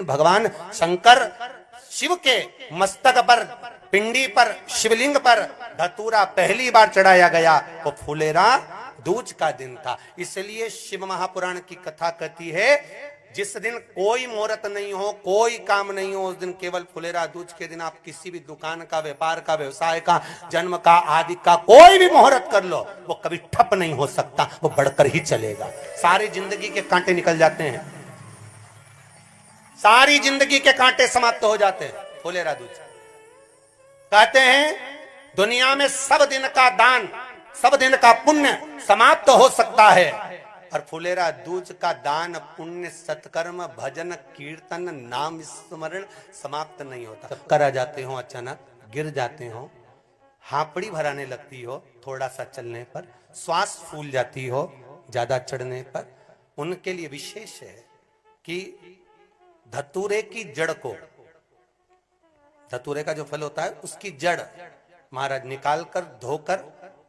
भगवान शंकर शिव के मस्तक पर, पिंडी पर, शिवलिंग पर धतूरा पहली बार चढ़ाया गया, वो फुलेरा दूज का दिन था। इसलिए शिव महापुराण की कथा कहती है जिस दिन कोई मुहूर्त नहीं हो, कोई काम नहीं हो, उस दिन केवल फुलेरा दूज के दिन आप किसी भी दुकान का, व्यापार का, व्यवसाय का, जन्म का, आदि का कोई भी मुहूर्त कर लो, वो कभी ठप नहीं हो सकता, वो बढ़कर ही चलेगा। सारी जिंदगी के कांटे निकल जाते हैं, सारी जिंदगी के कांटे समाप्त हो जाते हैं फुलेरा दूज। कहते हैं दुनिया में सब दिन का दान, सब दिन का पुण्य समाप्त हो सकता है, और फुलेरा दूज का दान, पुण्य, सत्कर्म, भजन, कीर्तन, नाम स्मरण समाप्त नहीं होता। चक्कर आ जाते हो, अचानक गिर जाते हो, हापड़ी भराने लगती हो थोड़ा सा चलने पर, श्वास फूल जाती हो ज्यादा चढ़ने पर, उनके लिए विशेष है कि धतूरे की जड़ को, धतूरे का जो फल होता है उसकी जड़ महाराज निकाल कर, धोकर,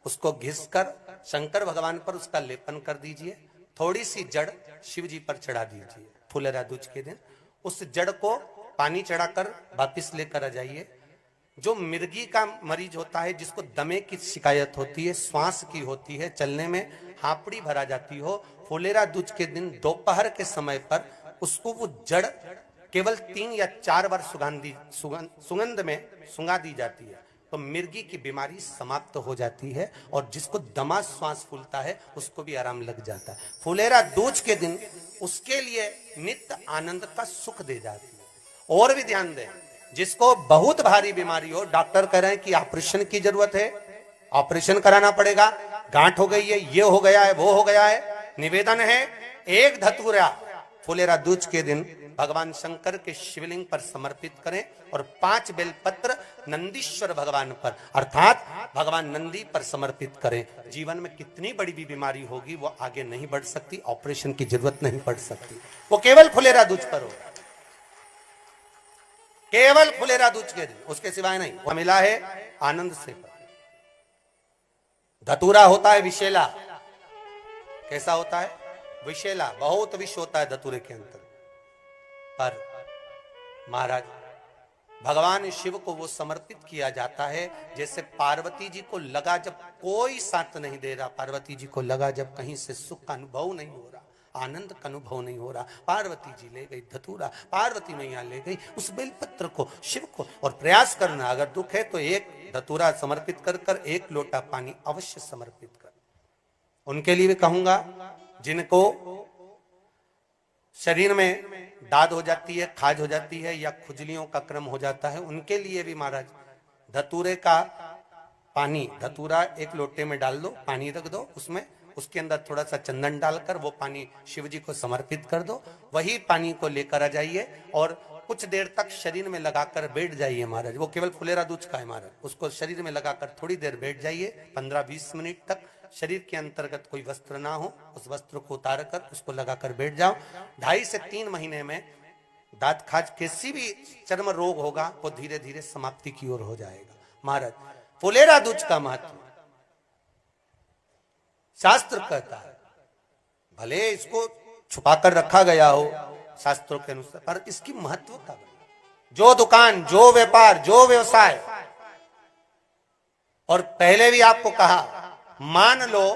उसको घिस कर शंकर भगवान पर उसका लेपन कर दीजिए, थोड़ी सी जड़ शिव जी पर चढ़ा दीजिए फुलेरा दूज के दिन। उस जड़ को पानी चढ़ाकर वापिस लेकर आ जाइए। जो मिर्गी का मरीज होता है, जिसको दमे की शिकायत होती है, श्वास की होती है, चलने में हापड़ी भरा जाती हो, फुलेरा दूज के दिन दोपहर के समय पर उसको वो जड़ केवल 3 या 4 बार सुगंध में सुंगा दी जाती है, तो मिर्गी की बीमारी समाप्त हो जाती है, और जिसको दमा श्वास फूलता है उसको भी आराम लग जाता है। फुलेरा दूज के दिन उसके लिए नित्य आनंद का सुख दे जाती है। और भी ध्यान दें, जिसको बहुत भारी बीमारी हो, डॉक्टर कह रहे हैं कि ऑपरेशन की जरूरत है, ऑपरेशन कराना पड़ेगा, गांठ हो गई है, ये हो गया है, वो हो गया है, निवेदन है एक धतूरा फुलेरा दूज के दिन भगवान शंकर के शिवलिंग पर समर्पित करें, और 5 बेलपत्र नंदीश्वर भगवान पर अर्थात भगवान नंदी पर समर्पित करें। जीवन में कितनी बड़ी भी बीमारी होगी वो आगे नहीं बढ़ सकती, ऑपरेशन की जरूरत नहीं पड़ सकती, वो केवल फुलेरा दूज पर हो, केवल फुलेरा दूज के दिन, उसके सिवाय नहीं। वो मिला है आनंद से। धतूरा होता है विषैला। कैसा होता है? विषैला, बहुत विष होता है धतूरे के अंदर। पर महाराज भगवान शिव को वो समर्पित किया जाता है जैसे पार्वती जी को लगा जब कोई साथ नहीं दे रहा, पार्वती जी को लगा जब कहीं से सुख का अनुभव नहीं हो रहा, आनंद का अनुभव नहीं हो रहा, पार्वती जी ले गई धतूरा, पार्वती मैया ले गई उस बेलपत्र को शिव को। और प्रयास करना, अगर दुख है तो एक धतूरा समर्पित कर कर 1 लोटा पानी अवश्य समर्पित कर। उनके लिए भी कहूंगा जिनको शरीर में दाद हो जाती है, खाज हो जाती है, या खुजलियों का क्रम हो जाता है, उनके लिए भी महाराज धतूरे का पानी, धतूरा 1 लोटे में डाल दो, पानी रख दो उसमें, उसके अंदर थोड़ा सा चंदन डालकर वो पानी शिव जी को समर्पित कर दो। वही पानी को लेकर आ जाइए और कुछ देर तक शरीर में लगाकर बैठ जाइए महाराज। वो केवल फुलेरा दूज का है महाराज, उसको शरीर में लगाकर थोड़ी देर बैठ जाइए, 15-20 मिनट तक। शरीर के अंतर्गत कोई वस्त्र ना हो, उस वस्त्र को उतार कर उसको लगाकर बैठ जाओ। 2.5 से 3 महीने में दांत खाज, किसी भी चर्म रोग होगा वो धीरे धीरे समाप्ति की ओर हो जाएगा। महाराज फुलेरा दूज का महत्व शास्त्र कहता है, भले इसको छुपाकर रखा गया हो शास्त्रों के अनुसार, पर इसकी महत्व का जो दुकान, जो व्यापार, जो व्यवसाय, और पहले भी आपको कहा, मान लो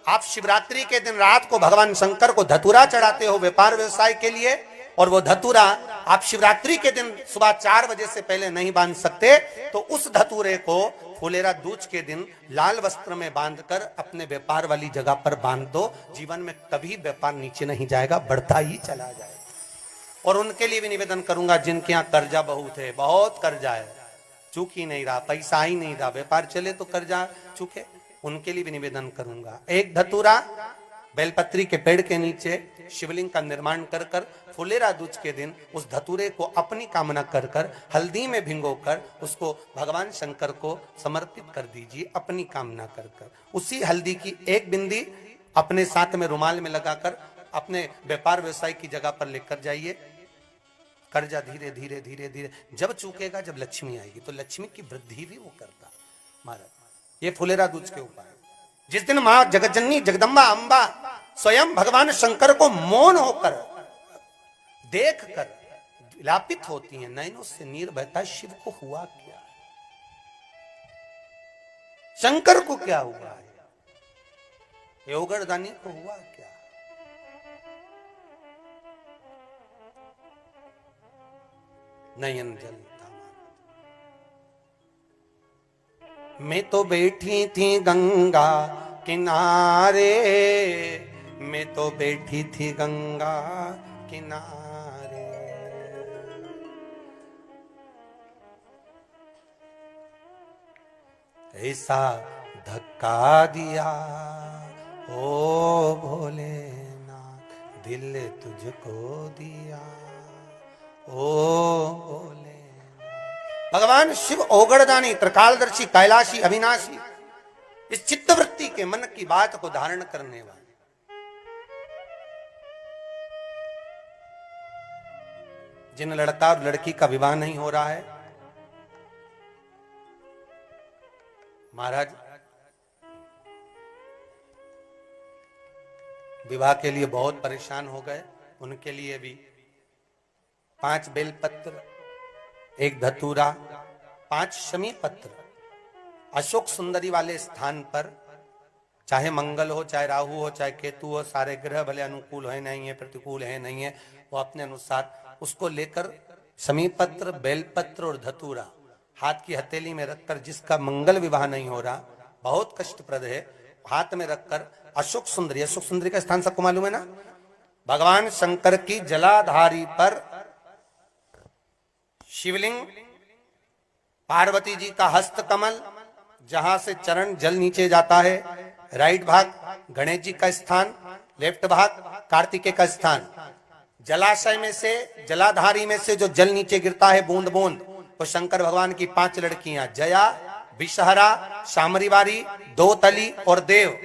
आप शिवरात्रि के दिन रात को भगवान शंकर को धतूरा चढ़ाते हो व्यापार व्यवसाय के लिए, और वो धतूरा आप शिवरात्रि के दिन सुबह 4 बजे से पहले नहीं बांध सकते, तो उस धतूरे को फुलेरा दूज के दिन लाल वस्त्र में बांधकर अपने व्यापार वाली जगह पर बांध दो। जीवन में कभी व्यापार नीचे नहीं जाएगा, बढ़ता ही चला जाएगा। और उनके लिए भी निवेदन करूंगा जिनके यहाँ कर्जा बहुत है, बहुत कर्जा है, चूक ही नहीं रहा, पैसा ही नहीं रहा, व्यापार चले तो कर्जा चूके, उनके लिए भी निवेदन करूंगा, एक धतूरा बेलपत्री के पेड़ के नीचे शिवलिंग का निर्माण कर कर फुलेरा दूज के दिन उस धतूरे को अपनी कामना कर कर हल्दी में भिंगोकर उसको भगवान शंकर को समर्पित कर दीजिए अपनी कामना कर कर। उसी हल्दी की 1 बिंदी अपने साथ में रुमाल में लगाकर अपने व्यापार व्यवसाय की जगह पर लेकर जाइए। कर्जा धीरे धीरे धीरे धीरे जब चूकेगा, जब लक्ष्मी आएगी तो लक्ष्मी की वृद्धि भी वो करता। महाराज ये फुलेरा दूज के उपाय। जिस दिन मां जगतजननी जगदम्बा अंबा स्वयं भगवान शंकर को मौन होकर देख कर विलापित होती हैं, नयनों से नीर बहता है। शिव को हुआ क्या, शंकर को क्या हुआ है, योगरदानी को हुआ क्या? नयन जल था। मैं तो बैठी थी गंगा किनारे, मैं तो बैठी थी गंगा किनारे, ऐसा धक्का दिया ओ भोलेनाथ, दिल तुझको दिया ओ भोले। भगवान शिव ओगड़दानी, त्रिकालदर्शी, कैलाशी, अविनाशी, इस चित्तवृत्ति के मन की बात को धारण करने वाले, जिन लड़का और लड़की का विवाह नहीं हो रहा है, महाराज विवाह के लिए बहुत परेशान हो गए, उनके लिए भी 5 बेलपत्र, 1 धतूरा, 5 शमी पत्र अशोक सुंदरी वाले स्थान पर, चाहे मंगल हो, चाहे राहु हो, चाहे केतु हो, सारे ग्रह भले अनुकूल है नहीं है, प्रतिकूल है नहीं है, वो अपने अनुसार उसको लेकर शमी पत्र, बेलपत्र और धतूरा हाथ की हथेली में रखकर, जिसका मंगल विवाह नहीं हो रहा, बहुत कष्टप्रद है, हाथ में रखकर अशोक सुंदरी का स्थान सबको मालूम है ना, भगवान शंकर की जलाधारी पर शिवलिंग, पार्वती जी का हस्त कमल, जहां से चरण जल नीचे जाता है, राइट भाग गणेश जी का स्थान, लेफ्ट भाग कार्तिकेय का स्थान, जलाशय में से, जलाधारी में से जो जल नीचे गिरता है बूंद बूंद, तो शंकर भगवान की 5 लड़कियां, जया, विषहरा, शामरीवारी, दो तली और देव,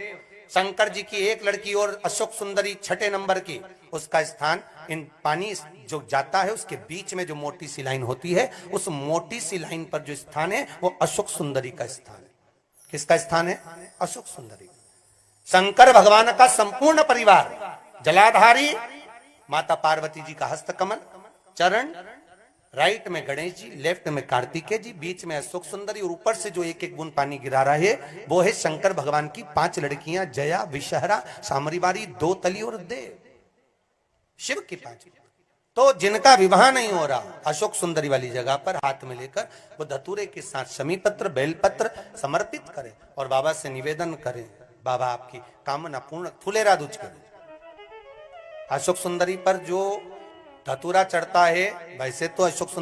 शंकर जी की 1 लड़की और अशोक सुंदरी 6 नंबर की, उसका स्थान, इन पानी जो जाता है उसके बीच में जो मोटी सी लाइन होती है, उस मोटी सी लाइन पर जो स्थान है वो अशोक सुंदरी का स्थान है। किसका स्थान है? अशोक सुंदरी। शंकर भगवान का संपूर्ण परिवार, जलाधारी माता पार्वती जी का हस्तकमल, चरण, राइट में गणेश जी, लेफ्ट में कार्तिकेय जी, बीच में अशोक सुंदरी, और ऊपर से जो 1-1 बूंद पानी गिरा रहा है वो है शंकर भगवान की 5 लड़कियां, जया, विषहरा, सामरीवारी, दो तली और देव, शिव की 5। तो जिनका विवाह नहीं हो रहा, अशोक सुंदरी वाली जगह पर हाथ में लेकर वो धतूरे के साथ शमी पत्र, बेलपत्र समर्पित करें और बाबा से निवेदन करें, बाबा आपकी कामना पूर्ण, फुलेरा दूज करें। अशोक सुंदरी पर जो धतूरा चढ़ता है, वैसे तो अशोक